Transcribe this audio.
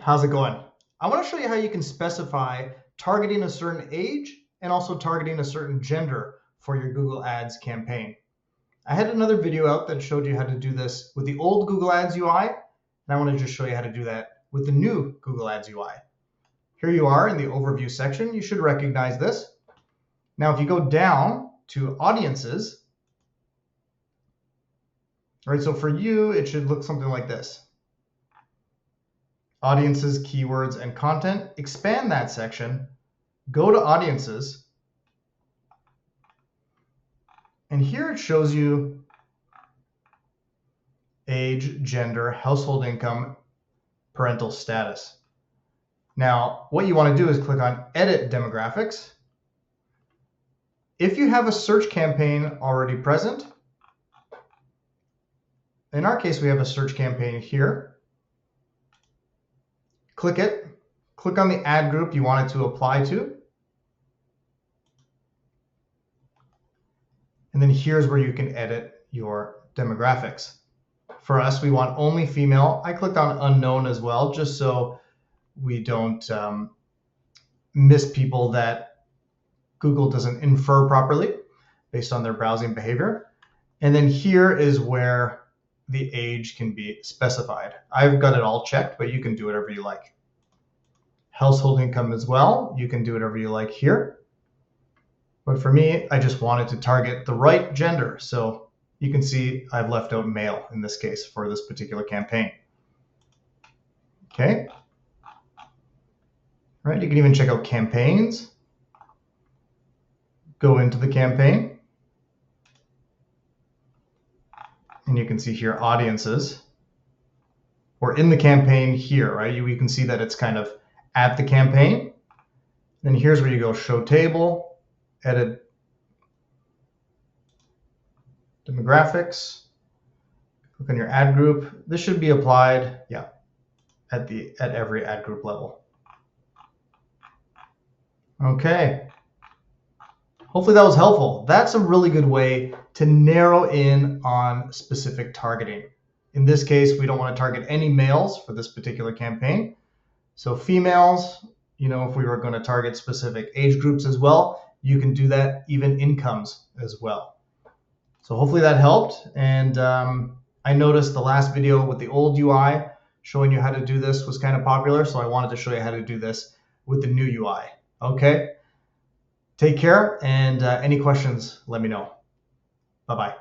How's it going? I want to show you how you can specify targeting a certain age and also targeting a certain gender for your Google Ads campaign. I had another video out that showed you how to do this with the old Google Ads UI, and I want to just show you how to do that with the new Google Ads UI. Here you are in the overview section. You should recognize this. Now, if you go down to audiences, all right, so for you, it should look something like this. Audiences, keywords, and content. Expand that section, go to audiences, and here it shows you age, gender, household income, parental status. Now, what you want to do is click on Edit Demographics. If you have a search campaign already present, in our case, we have a search campaign here. Click it, click on the ad group you want it to apply to. And then here's where you can edit your demographics. For us, we want only female. I clicked on unknown as well, just so we don't miss people that Google doesn't infer properly based on their browsing behavior. And then here is where the age can be specified. I've got it all checked, but you can do whatever you like. Household income as well, you can do whatever you like here. But for me, I just wanted to target the right gender. So you can see I've left out male in this case for this particular campaign. Okay. All right, you can even check out campaigns. Go into the campaign. And you can see here audiences. We're in the campaign here, right? You can see that it's kind of at the campaign. Then here's where you go show table, edit demographics, click on your ad group. This should be applied, yeah, at every ad group level. Okay. Hopefully that was helpful. That's a really good way to narrow in on specific targeting. In this case, we don't want to target any males for this particular campaign. So females, if we were going to target specific age groups as well, you can do that, even incomes as well. So hopefully that helped. And I noticed the last video with the old UI showing you how to do this was kind of popular. So I wanted to show you how to do this with the new UI. Okay. Take care, and any questions, let me know. Bye-bye.